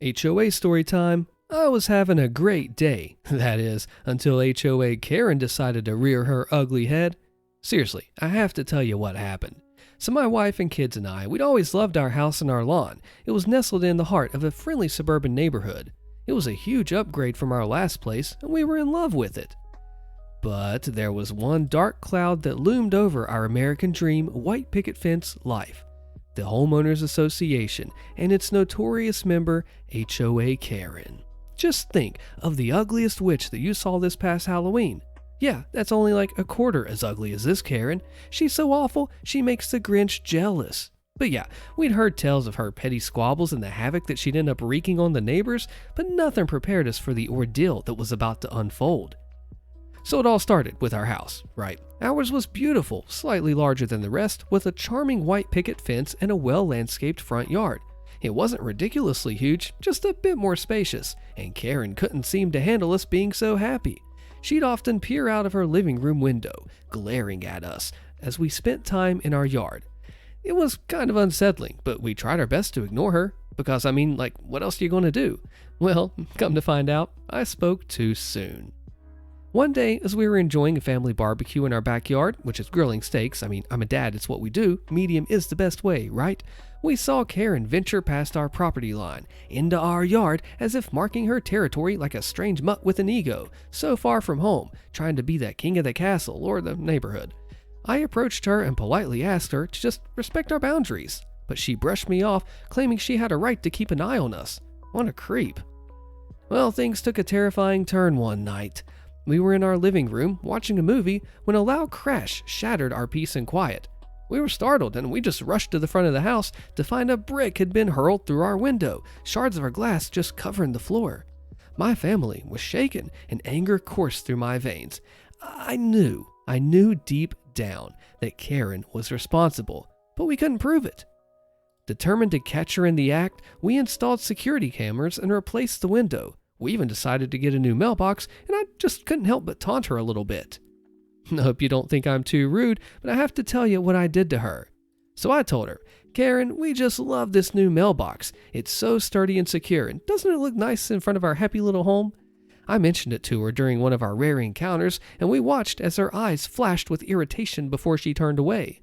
HOA story time. I was having a great day, that is, until HOA Karen decided to rear her ugly head. Seriously, I have to tell you what happened. So my wife and kids and I, we'd always loved our house and our lawn. It was nestled in the heart of a friendly suburban neighborhood. It was a huge upgrade from our last place, and we were in love with it. But there was one dark cloud that loomed over our American dream white picket fence life. The Homeowners Association and its notorious member, HOA Karen. Just think of the ugliest witch that you saw this past Halloween. Yeah, that's only like a quarter as ugly as this Karen. She's so awful, she makes the Grinch jealous. But yeah, we'd heard tales of her petty squabbles and the havoc that she'd end up wreaking on the neighbors, but nothing prepared us for the ordeal that was about to unfold. So it all started with our house, right? Ours was beautiful, slightly larger than the rest, with a charming white picket fence and a well-landscaped front yard. It wasn't ridiculously huge, just a bit more spacious, and Karen couldn't seem to handle us being so happy. She'd often peer out of her living room window, glaring at us, as we spent time in our yard. It was kind of unsettling, but we tried our best to ignore her, because what else are you going to do? Well, come to find out, I spoke too soon. One day, as we were enjoying a family barbecue in our backyard, which is grilling steaks, I'm a dad, it's what we do, medium is the best way, right? We saw Karen venture past our property line, into our yard, as if marking her territory like a strange mutt with an ego, so far from home, trying to be the king of the castle or the neighborhood. I approached her and politely asked her to just respect our boundaries, but she brushed me off, claiming she had a right to keep an eye on us. What a creep. Well, things took a terrifying turn one night. We were in our living room watching a movie when a loud crash shattered our peace and quiet. We were startled and we just rushed to the front of the house to find a brick had been hurled through our window, shards of our glass just covering the floor. My family was shaken and anger coursed through my veins. I knew deep down that Karen was responsible, but we couldn't prove it. Determined to catch her in the act, we installed security cameras and replaced the window. We even decided to get a new mailbox, and I just couldn't help but taunt her a little bit. I hope you don't think I'm too rude, but I have to tell you what I did to her. So I told her, Karen, we just love this new mailbox. It's so sturdy and secure, and doesn't it look nice in front of our happy little home? I mentioned it to her during one of our rare encounters, and we watched as her eyes flashed with irritation before she turned away.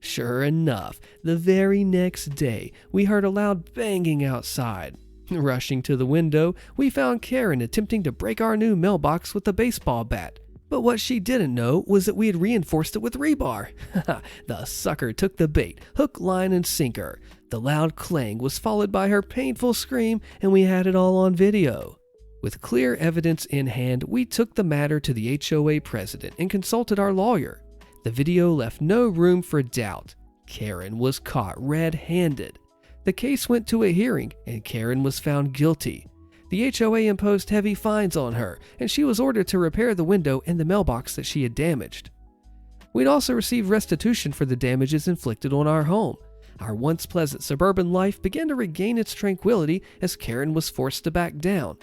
Sure enough, the very next day, we heard a loud banging outside. Rushing to the window, we found Karen attempting to break our new mailbox with a baseball bat. But what she didn't know was that we had reinforced it with rebar. The sucker took the bait, hook, line, and sinker. The loud clang was followed by her painful scream, and we had it all on video. With clear evidence in hand, we took the matter to the HOA president and consulted our lawyer. The video left no room for doubt. Karen was caught red-handed. The case went to a hearing, and Karen was found guilty. The HOA imposed heavy fines on her, and she was ordered to repair the window and the mailbox that she had damaged. We'd also received restitution for the damages inflicted on our home. Our once pleasant suburban life began to regain its tranquility as Karen was forced to back down.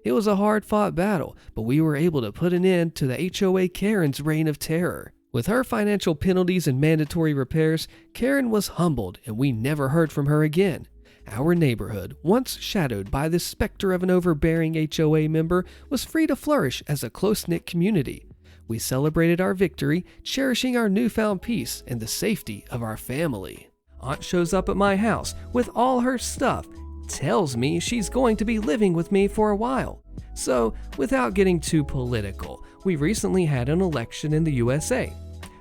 It was a hard-fought battle, but we were able to put an end to the HOA Karen's reign of terror. With her financial penalties and mandatory repairs, Karen was humbled and we never heard from her again. Our neighborhood, once shadowed by the specter of an overbearing HOA member, was free to flourish as a close-knit community. We celebrated our victory, cherishing our newfound peace and the safety of our family. Aunt shows up at my house with all her stuff, tells me she's going to be living with me for a while. So, without getting too political, we recently had an election in the USA.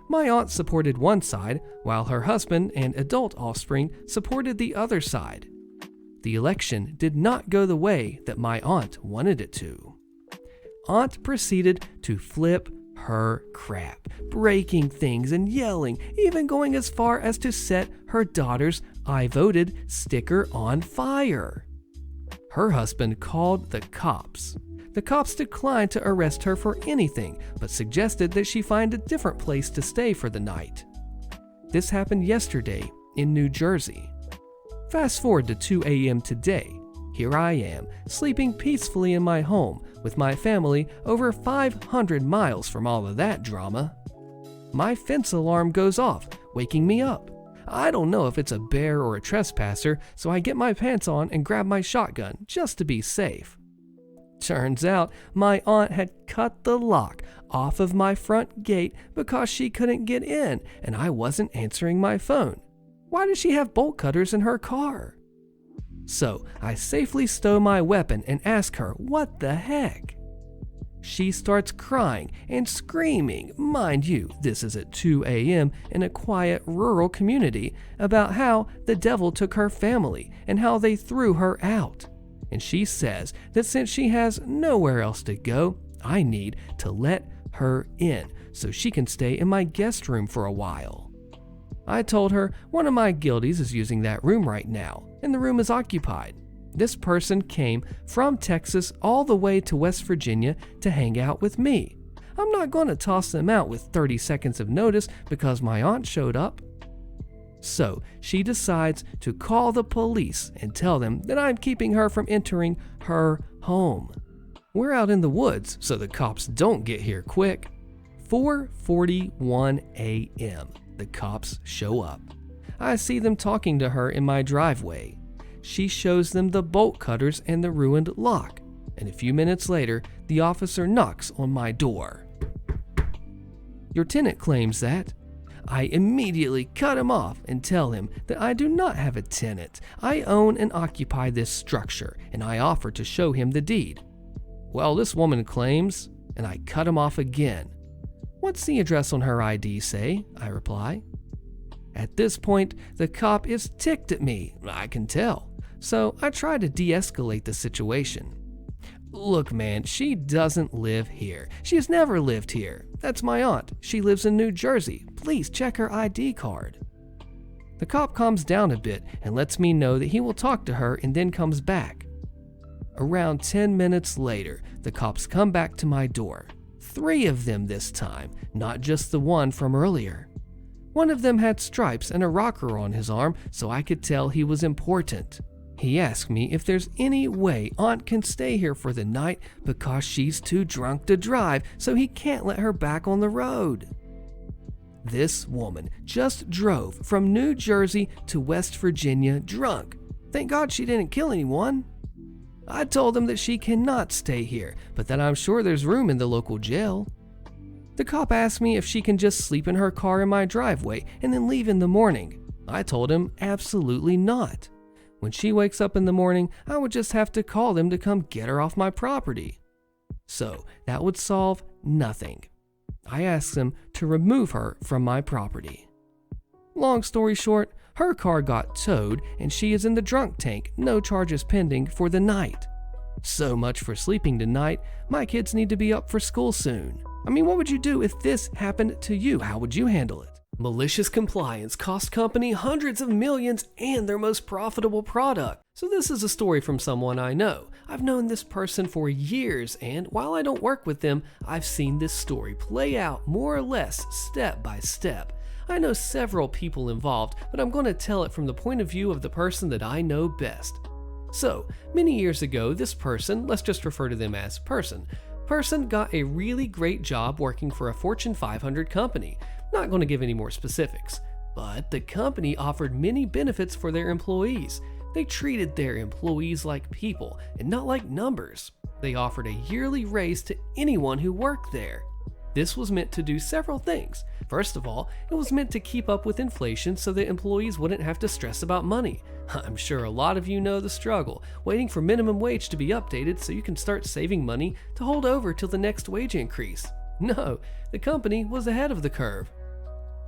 My aunt supported one side, while her husband and adult offspring supported the other side. The election did not go the way that my aunt wanted it to. Aunt proceeded to flip her crap, breaking things and yelling, even going as far as to set her daughter's "I voted" sticker on fire. Her husband called the cops. The cops declined to arrest her for anything, but suggested that she find a different place to stay for the night. This happened yesterday in New Jersey. Fast forward to 2 a.m. today. Here I am, sleeping peacefully in my home with my family over 500 miles from all of that drama. My fence alarm goes off, waking me up. I don't know if it's a bear or a trespasser, so I get my pants on and grab my shotgun just to be safe. Turns out my aunt had cut the lock off of my front gate because she couldn't get in and I wasn't answering my phone. Why does she have bolt cutters in her car? So I safely stow my weapon and ask her what the heck. She starts crying and screaming, mind you, this is at 2 a.m. in a quiet rural community, about how the devil took her family and how they threw her out. And she says that since she has nowhere else to go, I need to let her in so she can stay in my guest room for a while. I told her one of my guilties is using that room right now, and the room is occupied. This person came from Texas all the way to West Virginia to hang out with me. I'm not going to toss them out with 30 seconds of notice because my aunt showed up. So she decides to call the police and tell them that I'm keeping her from entering her home. We're out in the woods, so the cops don't get here quick. 4:41 a.m. The cops show up. I see them talking to her in my driveway. She shows them the bolt cutters and the ruined lock, and a few minutes later, the officer knocks on my door. Your tenant claims that. I immediately cut him off and tell him that I do not have a tenant. I own and occupy this structure, and I offer to show him the deed. Well, this woman claims, and I cut him off again. What's the address on her ID say? I reply. At this point, the cop is ticked at me, I can tell. So I try to de-escalate the situation. Look, man, she doesn't live here. She has never lived here. That's my aunt. She lives in New Jersey. Please check her ID card. The cop calms down a bit and lets me know that he will talk to her and then comes back. Around 10 minutes later, the cops come back to my door. 3 of them this time, not just the one from earlier. One of them had stripes and a rocker on his arm, so I could tell he was important. He asked me if there's any way Aunt can stay here for the night because she's too drunk to drive, so he can't let her back on the road. This woman just drove from New Jersey to West Virginia drunk. Thank God she didn't kill anyone. I told him that she cannot stay here, but that I'm sure there's room in the local jail. The cop asked me if she can just sleep in her car in my driveway and then leave in the morning. I told him absolutely not. When she wakes up in the morning, I would just have to call them to come get her off my property. So that would solve nothing. I asked them to remove her from my property. Long story short, her car got towed and she is in the drunk tank, no charges pending for the night. So much for sleeping tonight. My kids need to be up for school soon. I mean, what would you do if this happened to you? How would you handle it? Malicious compliance cost company hundreds of millions and their most profitable product. So this is a story from someone I know. I've known this person for years, and while I don't work with them, I've seen this story play out more or less step by step. I know several people involved, but I'm going to tell it from the point of view of the person that I know best. So, many years ago, this person, let's just refer to them as person got a really great job working for a Fortune 500 company. Not going to give any more specifics, but the company offered many benefits for their employees. They treated their employees like people and not like numbers. They offered a yearly raise to anyone who worked there. This was meant to do several things. First of all, it was meant to keep up with inflation so that employees wouldn't have to stress about money. I'm sure a lot of you know the struggle, waiting for minimum wage to be updated so you can start saving money to hold over till the next wage increase. No, the company was ahead of the curve.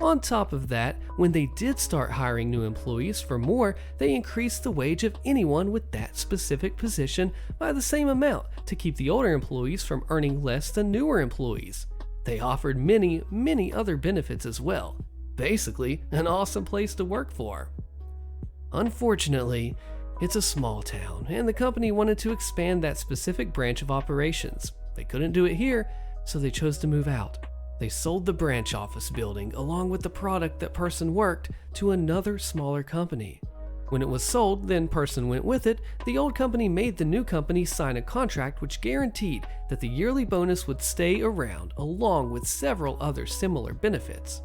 On top of that, when they did start hiring new employees for more, they increased the wage of anyone with that specific position by the same amount to keep the older employees from earning less than newer employees. They offered many, many other benefits as well. Basically, an awesome place to work for. Unfortunately, it's a small town, and the company wanted to expand that specific branch of operations. They couldn't do it here, so they chose to move out. They sold the branch office building along with the product that person worked to another smaller company. When it was sold, then person went with it, the old company made the new company sign a contract which guaranteed that the yearly bonus would stay around along with several other similar benefits.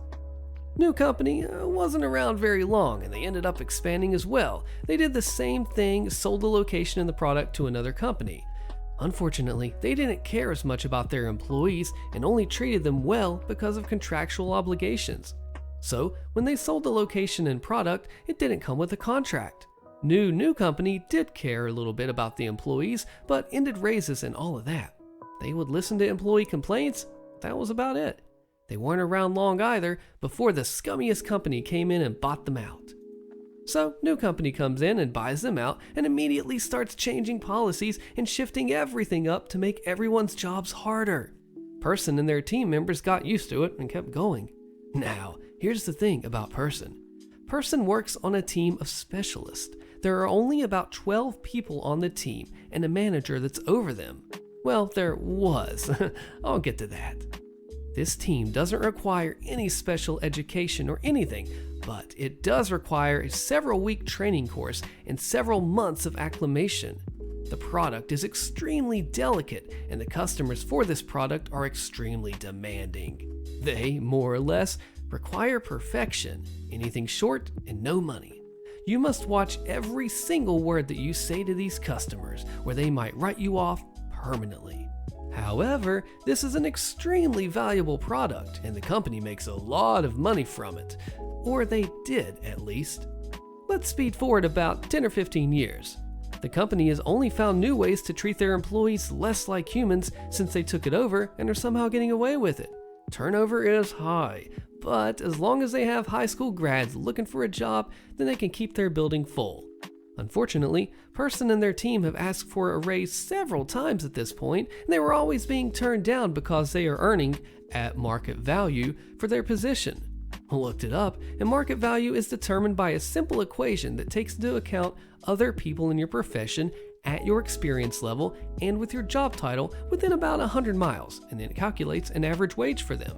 New company wasn't around very long and they ended up expanding as well. They did the same thing, sold the location and the product to another company. Unfortunately, they didn't care as much about their employees and only treated them well because of contractual obligations. So, when they sold the location and product, it didn't come with a contract. New company did care a little bit about the employees, but ended raises and all of that. They would listen to employee complaints. That was about it. They weren't around long either before the scummiest company came in and bought them out. So, new company comes in and buys them out and immediately starts changing policies and shifting everything up to make everyone's jobs harder. Person and their team members got used to it and kept going. Now, here's the thing about Person. Person works on a team of specialists. There are only about 12 people on the team and a manager that's over them. Well, there was. I'll get to that. This team doesn't require any special education or anything, but it does require a several-week training course and several months of acclimation. The product is extremely delicate, and the customers for this product are extremely demanding. They, more or less, require perfection, anything short and no money. You must watch every single word that you say to these customers, or they might write you off permanently. However, this is an extremely valuable product, and the company makes a lot of money from it. Or they did, at least. Let's speed forward about 10 or 15 years. The company has only found new ways to treat their employees less like humans since they took it over and are somehow getting away with it. Turnover is high, but as long as they have high school grads looking for a job, then they can keep their building full. Unfortunately, Person and their team have asked for a raise several times at this point, and they were always being turned down because they are earning at market value for their position. I looked it up, and market value is determined by a simple equation that takes into account other people in your profession at your experience level and with your job title within about 100 miles, and then it calculates an average wage for them.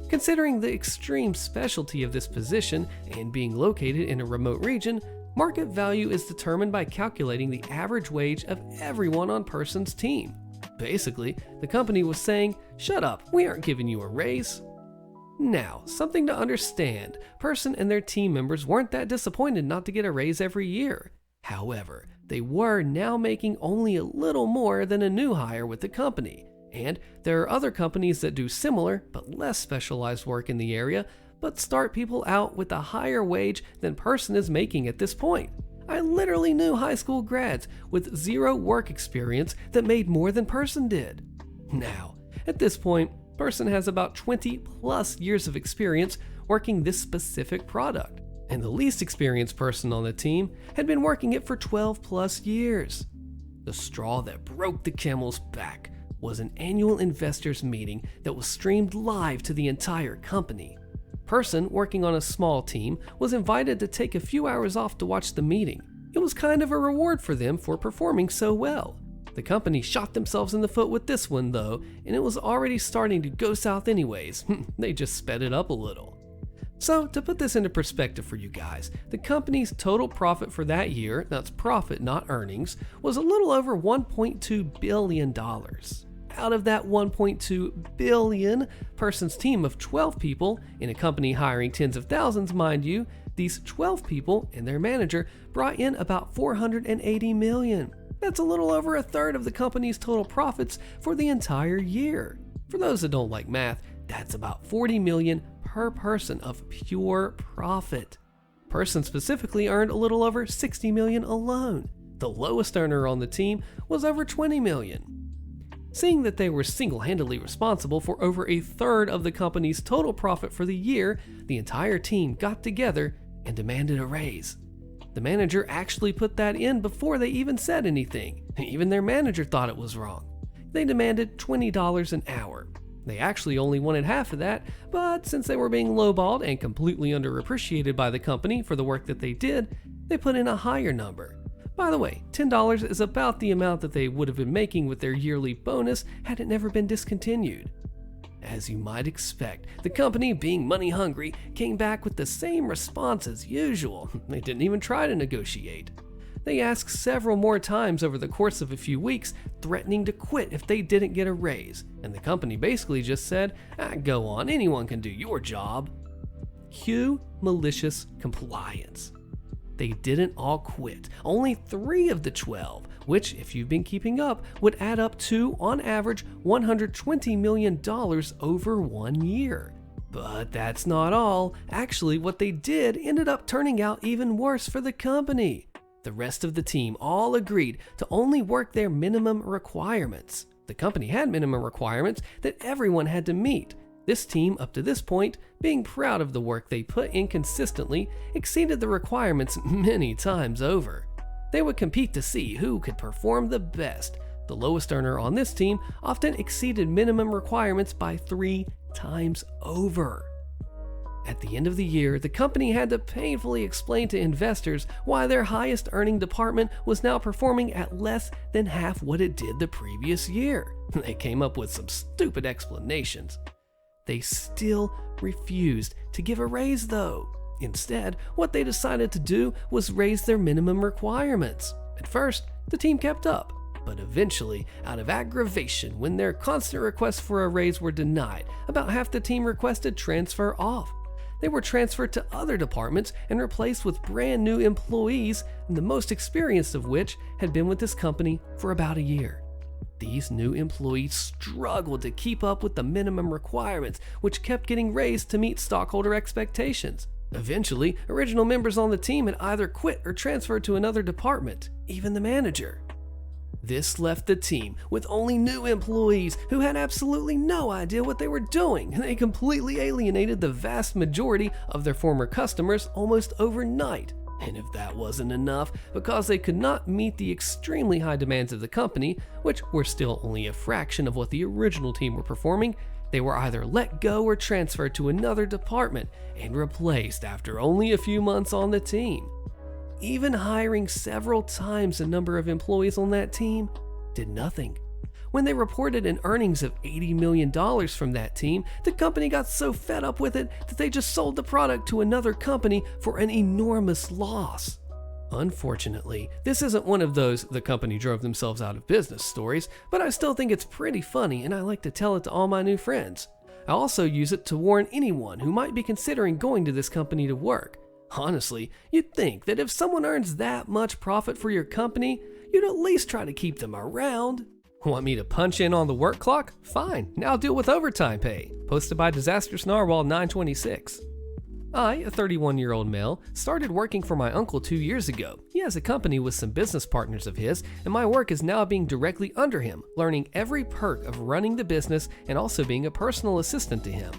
Considering the extreme specialty of this position and being located in a remote region, market value is determined by calculating the average wage of everyone on Person's team. Basically, the company was saying, "Shut up, we aren't giving you a raise." Now, something to understand, Person and their team members weren't that disappointed not to get a raise every year. However, they were now making only a little more than a new hire with the company. And there are other companies that do similar but less specialized work in the area, but start people out with a higher wage than Person is making at this point. I literally knew high school grads with zero work experience that made more than Person did. Now, at this point, Person has about 20 plus years of experience working this specific product, and the least experienced person on the team had been working it for 12 plus years. The straw that broke the camel's back was an annual investors meeting that was streamed live to the entire company. Person working on a small team was invited to take a few hours off to watch the meeting. It was kind of a reward for them for performing so well. The company shot themselves in the foot with this one though, and it was already starting to go south anyways. They just sped it up a little. So to put this into perspective for you guys, the company's total profit for that year, that's profit not earnings, was a little over $1.2 billion. Out of that $1.2 billion, Person's team of 12 people, in a company hiring tens of thousands mind you, these 12 people and their manager brought in about $480 million. That's a little over a third of the company's total profits for the entire year. For those that don't like math, that's about $40 million per person of pure profit. Person specifically earned a little over $60 million alone. The lowest earner on the team was over $20 million. Seeing that they were single-handedly responsible for over a third of the company's total profit for the year, the entire team got together and demanded a raise. The manager actually put that in before they even said anything. Even their manager thought it was wrong. They demanded $20 an hour. They actually only wanted half of that, but since they were being lowballed and completely underappreciated by the company for the work that they did, they put in a higher number. By the way, $10 is about the amount that they would have been making with their yearly bonus had it never been discontinued. As you might expect, the company, being money hungry, came back with the same response as usual. They didn't even try to negotiate. They asked several more times over the course of a few weeks, threatening to quit if they didn't get a raise, and the company basically just said, "Go on, anyone can do your job." Cue malicious compliance. They didn't all quit. Only 3 of the 12, which, if you've been keeping up, would add up to, on average, $120 million over 1 year. But that's not all. Actually, what they did ended up turning out even worse for the company. The rest of the team all agreed to only work their minimum requirements. The company had minimum requirements that everyone had to meet. This team, up to this point, being proud of the work they put in consistently, exceeded the requirements many times over. They would compete to see who could perform the best. The lowest earner on this team often exceeded minimum requirements by 3 times over. At the end of the year, the company had to painfully explain to investors why their highest earning department was now performing at less than half what it did the previous year. They came up with some stupid explanations. They still refused to give a raise though. Instead, what they decided to do was raise their minimum requirements. At first, the team kept up, but eventually, out of aggravation when their constant requests for a raise were denied, about half the team requested transfer off. They were transferred to other departments and replaced with brand new employees, and the most experienced of which had been with this company for about a year. These new employees struggled to keep up with the minimum requirements, which kept getting raised to meet stockholder expectations. Eventually, original members on the team had either quit or transferred to another department, even the manager. This left the team with only new employees who had absolutely no idea what they were doing. They completely alienated the vast majority of their former customers almost overnight. And if that wasn't enough, because they could not meet the extremely high demands of the company, which were still only a fraction of what the original team were performing, they were either let go or transferred to another department and replaced after only a few months on the team. Even hiring several times the number of employees on that team did nothing. When they reported an earnings of $80 million from that team, the company got so fed up with it that they just sold the product to another company for an enormous loss. Unfortunately, this isn't one of those the company drove themselves out of business stories, but I still think it's pretty funny and I like to tell it to all my new friends. I also use it to warn anyone who might be considering going to this company to work. Honestly, you'd think that if someone earns that much profit for your company, you'd at least try to keep them around. Want me to punch in on the work clock? Fine, now deal with overtime pay. Posted by Disastrous Narwhal 926. I, a 31-year-old male, started working for my uncle 2 years ago. He has a company with some business partners of his, and my work is now being directly under him, learning every perk of running the business and also being a personal assistant to him.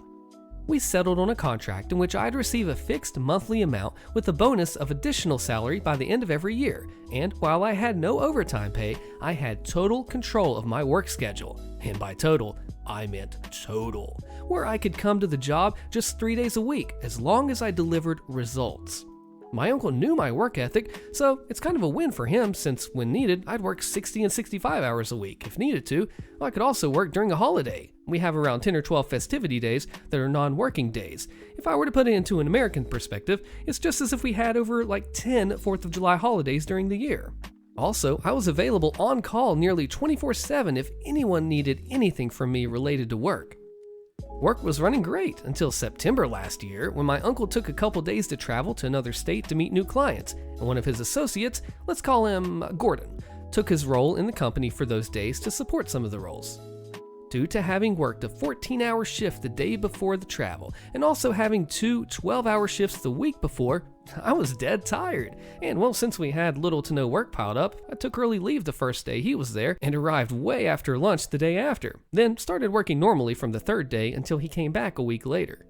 We settled on a contract in which I'd receive a fixed monthly amount with a bonus of additional salary by the end of every year, and while I had no overtime pay, I had total control of my work schedule. And by total, I meant total, where I could come to the job just 3 days a week as long as I delivered results. My uncle knew my work ethic, so it's kind of a win for him since when needed, I'd work 60 and 65 hours a week. If needed to, I could also work during a holiday. We have around 10 or 12 festivity days that are non-working days. If I were to put it into an American perspective, it's just as if we had over like 10 4th of July holidays during the year. Also, I was available on call nearly 24/7 if anyone needed anything from me related to work. Work was running great until September last year when my uncle took a couple days to travel to another state to meet new clients, and one of his associates, let's call him Gordon, took his role in the company for those days to support some of the roles. Due to having worked a 14-hour shift the day before the travel and also having 2 12-hour shifts the week before, I was dead tired. And well, since we had little to no work piled up, I took early leave the first day he was there and arrived way after lunch the day after, then started working normally from the third day until he came back a week later.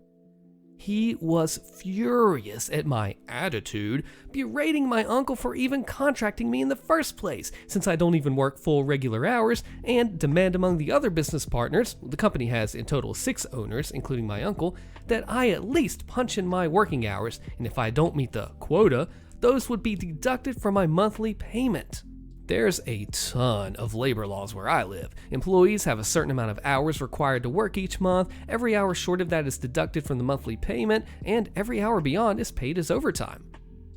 He was furious at my attitude, berating my uncle for even contracting me in the first place, since I don't even work full regular hours, and demand among the other business partners, the company has in total 6 owners, including my uncle, that I at least punch in my working hours, and if I don't meet the quota, those would be deducted from my monthly payment. There's a ton of labor laws where I live. Employees have a certain amount of hours required to work each month, every hour short of that is deducted from the monthly payment, and every hour beyond is paid as overtime.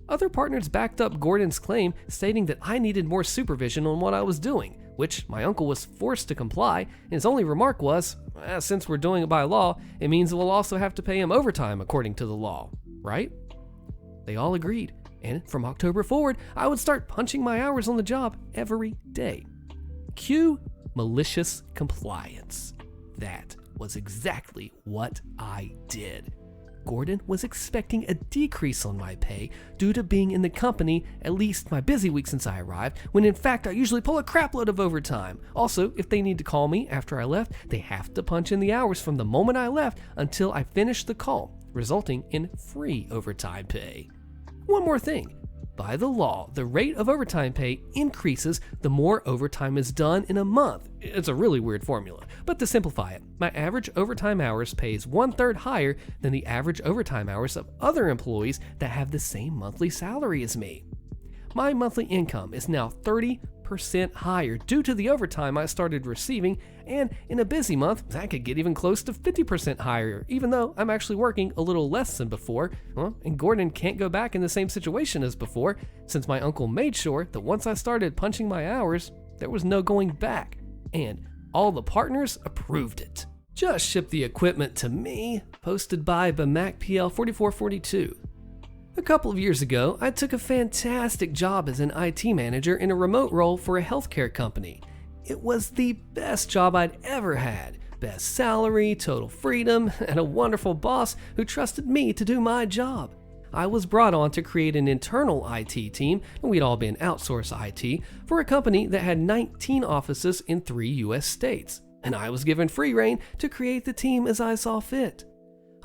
Other partners backed up Gordon's claim, stating that I needed more supervision on what I was doing, which my uncle was forced to comply, and his only remark was, since we're doing it by law, it means we'll also have to pay him overtime according to the law. right? They all agreed, and from October forward, I would start punching my hours on the job every day. Cue malicious compliance. That was exactly what I did. Gordon was expecting a decrease on my pay due to being in the company at least my busy week since I arrived, when in fact I usually pull a crapload of overtime. Also, if they need to call me after I left, they have to punch in the hours from the moment I left until I finish the call, resulting in free overtime pay. One more thing. By the law, the rate of overtime pay increases the more overtime is done in a month. It's a really weird formula, but to simplify it, my average overtime hours pays 1/3 higher than the average overtime hours of other employees that have the same monthly salary as me. My monthly income is now 30% higher due to the overtime I started receiving, and in a busy month, that could get even close to 50% higher, even though I'm actually working a little less than before. And Gordon can't go back in the same situation as before, since my uncle made sure that once I started punching my hours, there was no going back, and all the partners approved it. Just ship the equipment to me, posted by BMAC-PL4442. A couple of years ago, I took a fantastic job as an IT manager in a remote role for a healthcare company. It was the best job I'd ever had. Best salary, total freedom, and a wonderful boss who trusted me to do my job. I was brought on to create an internal IT team, and we'd all been outsourced IT, for a company that had 19 offices in 3 US states. And I was given free rein to create the team as I saw fit.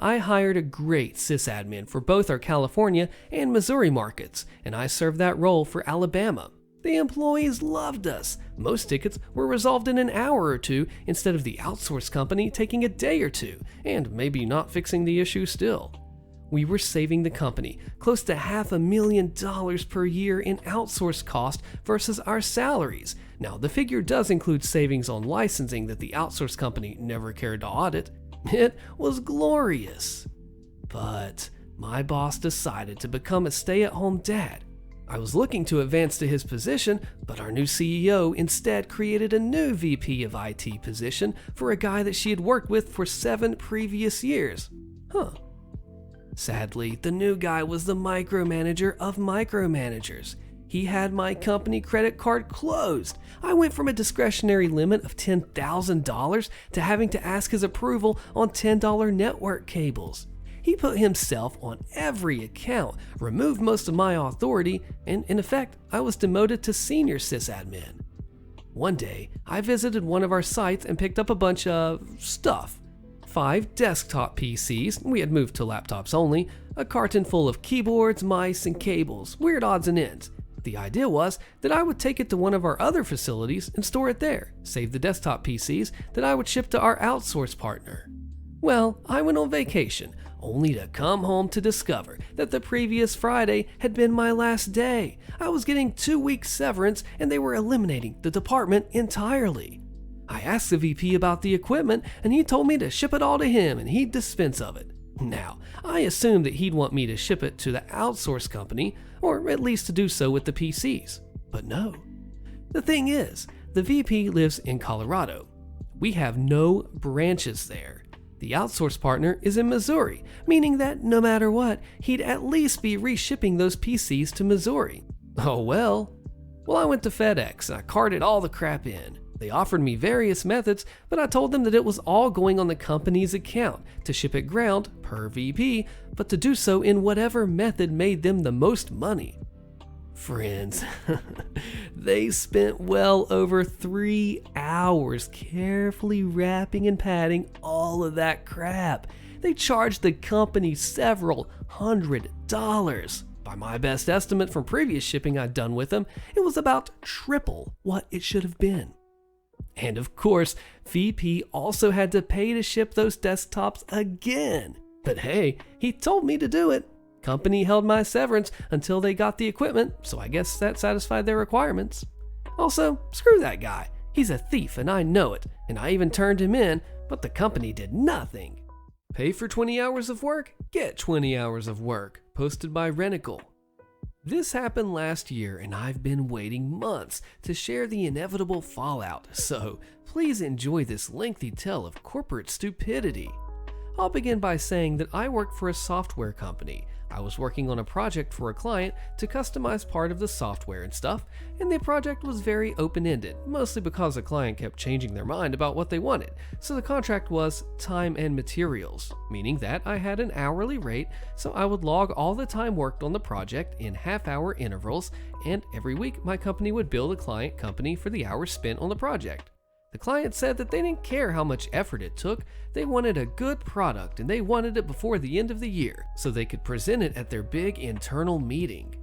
I hired a great sysadmin for both our California and Missouri markets, and I served that role for Alabama. The employees loved us. Most tickets were resolved in an hour or two instead of the outsourced company taking a day or two, and maybe not fixing the issue still. We were saving the company close to $500,000 per year in outsourced cost versus our salaries. Now, the figure does include savings on licensing that the outsourced company never cared to audit. It was glorious. But my boss decided to become a stay-at-home dad. I was looking to advance to his position, but our new CEO instead created a new VP of IT position for a guy that she had worked with for 7 previous years. Sadly, the new guy was the micromanager of micromanagers. He had my company credit card closed. I went from a discretionary limit of $10,000 to having to ask his approval on $10 network cables. He put himself on every account, removed most of my authority, and in effect, I was demoted to senior sysadmin. One day, I visited one of our sites and picked up a bunch of stuff. 5 desktop PCs, we had moved to laptops only, a carton full of keyboards, mice, and cables, weird odds and ends. The idea was that I would take it to one of our other facilities and store it there, save the desktop PCs that I would ship to our outsource partner. Well, I went on vacation, only to come home to discover that the previous Friday had been my last day. I was getting 2 weeks severance and they were eliminating the department entirely. I asked the VP about the equipment and he told me to ship it all to him and he'd dispense of it. Now, I assumed that he'd want me to ship it to the outsource company, or at least to do so with the PCs. But no. The thing is, the VP lives in Colorado. We have no branches there. The outsource partner is in Missouri, meaning that no matter what, he'd at least be reshipping those PCs to Missouri. Oh well. Well, I went to FedEx and I carted all the crap in. They offered me various methods, but I told them that it was all going on the company's account to ship it ground per VP, but to do so in whatever method made them the most money. Friends, they spent well over 3 hours carefully wrapping and padding all of that crap. They charged the company several $100s. By my best estimate from previous shipping I'd done with them, it was about triple what it should have been. And of course, VP also had to pay to ship those desktops again. But hey, he told me to do it. Company held my severance until they got the equipment, so I guess that satisfied their requirements. Also, screw that guy. He's a thief and I know it, and I even turned him in, but the company did nothing. Pay for 20 hours of work? Get 20 hours of work. Posted by Renical. This happened last year and I've been waiting months to share the inevitable fallout, so please enjoy this lengthy tale of corporate stupidity. I'll begin by saying that I work for a software company. I was working on a project for a client to customize part of the software and stuff, and the project was very open-ended, mostly because the client kept changing their mind about what they wanted. So the contract was time and materials, meaning that I had an hourly rate, so I would log all the time worked on the project in half-hour intervals, and every week my company would bill the client company for the hours spent on the project. The client said that they didn't care how much effort it took, they wanted a good product and they wanted it before the end of the year so they could present it at their big internal meeting.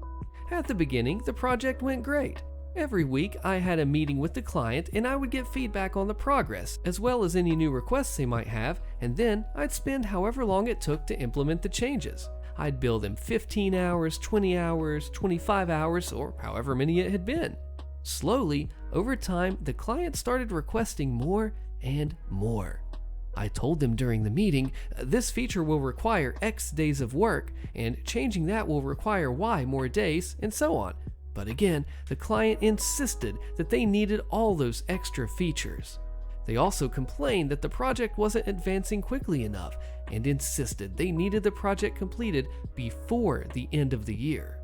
At the beginning, the project went great. Every week, I had a meeting with the client and I would get feedback on the progress, as well as any new requests they might have, and then I'd spend however long it took to implement the changes. I'd bill them 15 hours, 20 hours, 25 hours, or however many it had been. Slowly, over time, the client started requesting more and more. I told them during the meeting, this feature will require X days of work, and changing that will require Y more days, and so on. But again, the client insisted that they needed all those extra features. They also complained that the project wasn't advancing quickly enough, and insisted they needed the project completed before the end of the year.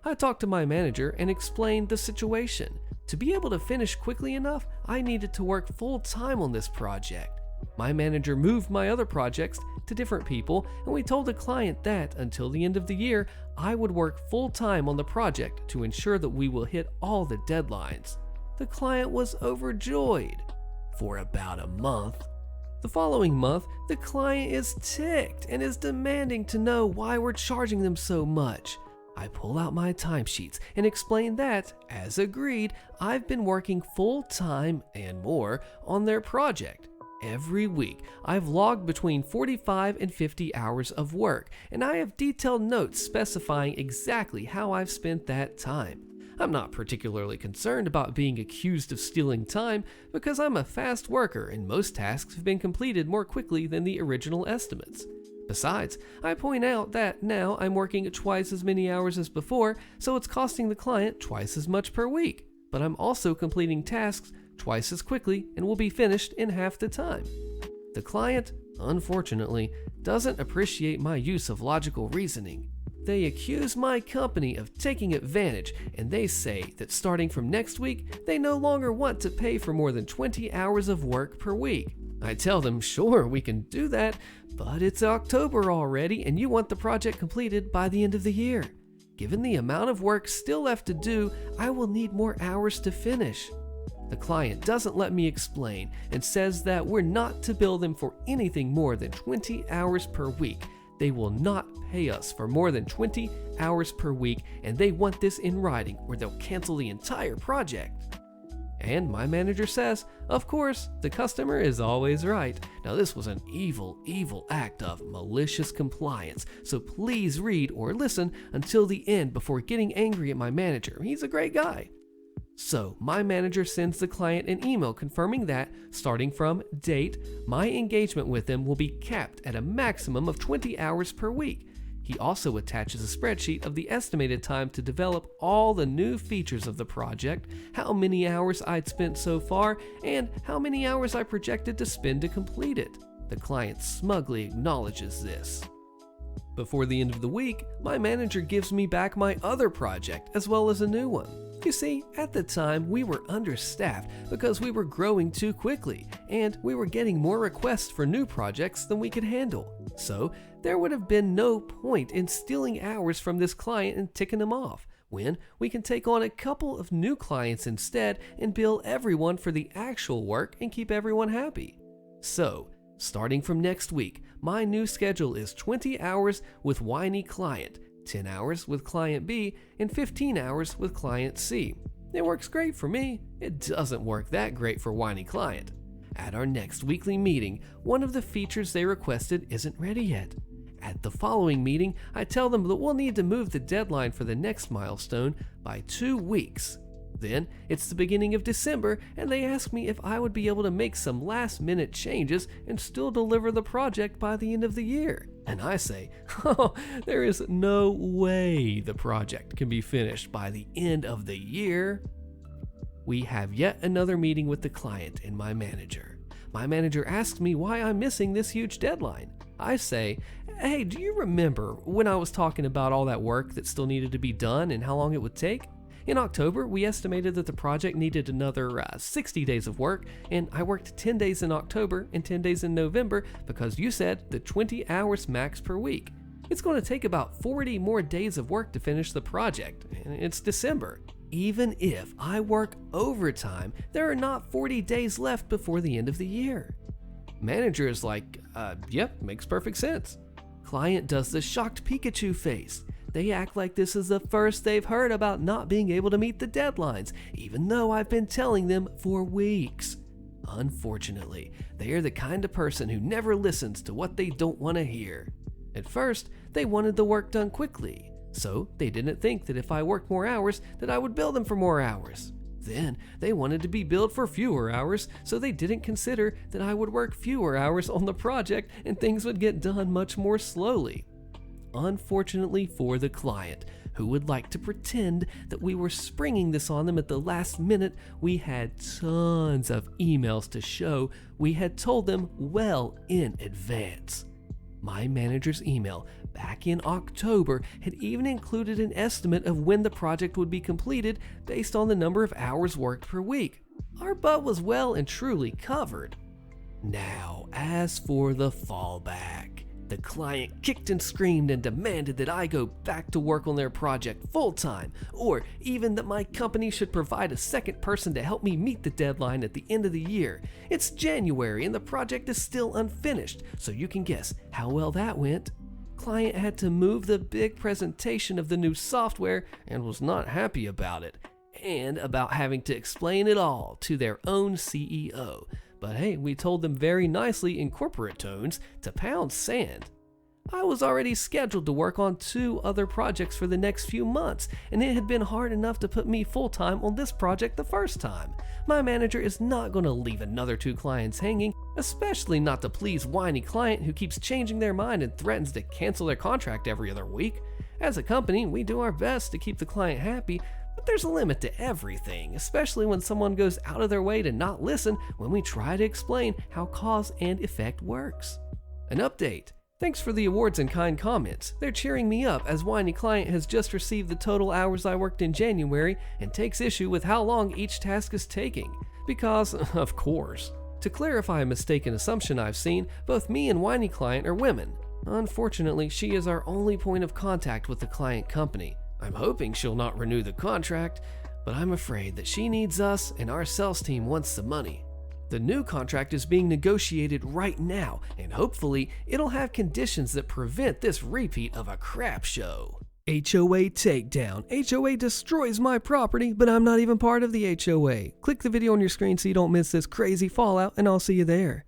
I talked to my manager and explained the situation. To be able to finish quickly enough, I needed to work full-time on this project. My manager moved my other projects to different people, and we told the client that until the end of the year, I would work full-time on the project to ensure that we will hit all the deadlines. The client was overjoyed. For about a month. The following month, the client is ticked and is demanding to know why we're charging them so much. I pull out my timesheets and explain that, as agreed, I've been working full-time and more on their project. Every week, I've logged between 45 and 50 hours of work, and I have detailed notes specifying exactly how I've spent that time. I'm not particularly concerned about being accused of stealing time because I'm a fast worker and most tasks have been completed more quickly than the original estimates. Besides, I point out that now I'm working twice as many hours as before, so it's costing the client twice as much per week. But I'm also completing tasks twice as quickly and will be finished in half the time. The client, unfortunately, doesn't appreciate my use of logical reasoning. They accuse my company of taking advantage, and they say that starting from next week, they no longer want to pay for more than 20 hours of work per week. I tell them, sure, we can do that, but it's October already and you want the project completed by the end of the year. Given the amount of work still left to do, I will need more hours to finish. The client doesn't let me explain and says that we're not to bill them for anything more than 20 hours per week. They will not pay us for more than 20 hours per week, and they want this in writing or they'll cancel the entire project. And my manager says, of course, the customer is always right. Now this was an evil, evil act of malicious compliance, so please read or listen until the end before getting angry at my manager. He's a great guy. So my manager sends the client an email confirming that, starting from date, my engagement with them will be capped at a maximum of 20 hours per week. He also attaches a spreadsheet of the estimated time to develop all the new features of the project, how many hours I'd spent so far, and how many hours I projected to spend to complete it. The client smugly acknowledges this. Before the end of the week, my manager gives me back my other project as well as a new one. You see, at the time we were understaffed because we were growing too quickly and we were getting more requests for new projects than we could handle. So there would have been no point in stealing hours from this client and ticking them off, when we can take on a couple of new clients instead and bill everyone for the actual work and keep everyone happy. So, starting from next week, my new schedule is 20 hours with whiny client, 10 hours with client B, and 15 hours with client C. It works great for me. It doesn't work that great for whiny client. At our next weekly meeting, one of the features they requested isn't ready yet. At the following meeting, I tell them that we'll need to move the deadline for the next milestone by 2 weeks. Then, it's the beginning of December, and they ask me if I would be able to make some last-minute changes and still deliver the project by the end of the year. And I say, oh, there is no way the project can be finished by the end of the year. We have yet another meeting with the client and my manager. My manager asks me why I'm missing this huge deadline. I say, hey, do you remember when I was talking about all that work that still needed to be done and how long it would take? In October, we estimated that the project needed another 60 days of work, and I worked 10 days in October and 10 days in November because you said the 20 hours max per week. It's going to take about 40 more days of work to finish the project, and it's December. Even if I work overtime, there are not 40 days left before the end of the year. Manager is like, yep, makes perfect sense. Client does the shocked Pikachu face. They act like this is the first they've heard about not being able to meet the deadlines, even though I've been telling them for weeks. Unfortunately, they are the kind of person who never listens to what they don't want to hear. At first, they wanted the work done quickly, so they didn't think that if I worked more hours that I would bill them for more hours. Then they wanted to be billed for fewer hours, so they didn't consider that I would work fewer hours on the project and things would get done much more slowly. Unfortunately for the client, who would like to pretend that we were springing this on them at the last minute, we had tons of emails to show we had told them well in advance. My manager's email back in October had even included an estimate of when the project would be completed based on the number of hours worked per week. Our butt was well and truly covered. Now, as for the fallback, the client kicked and screamed and demanded that I go back to work on their project full-time, or even that my company should provide a second person to help me meet the deadline at the end of the year. It's January and the project is still unfinished, so you can guess how well that went. Client had to move the big presentation of the new software and was not happy about it, and about having to explain it all to their own CEO. But hey, we told them very nicely in corporate tones to pound sand. I was already scheduled to work on 2 other projects for the next few months, and it had been hard enough to put me full-time on this project the first time. My manager is not going to leave another 2 clients hanging, especially not to please whiny client who keeps changing their mind and threatens to cancel their contract every other week. As a company, we do our best to keep the client happy, but there's a limit to everything, especially when someone goes out of their way to not listen when we try to explain how cause and effect works. An update. Thanks for the awards and kind comments. They're cheering me up as whiny client has just received the total hours I worked in January and takes issue with how long each task is taking. Because, of course. To clarify a mistaken assumption I've seen, both me and whiny client are women. Unfortunately, she is our only point of contact with the client company. I'm hoping she'll not renew the contract, but I'm afraid that she needs us and our sales team wants the money. The new contract is being negotiated right now, and hopefully it'll have conditions that prevent this repeat of a crap show. HOA takedown. HOA destroys my property, but I'm not even part of the HOA. Click the video on your screen so you don't miss this crazy fallout, and I'll see you there.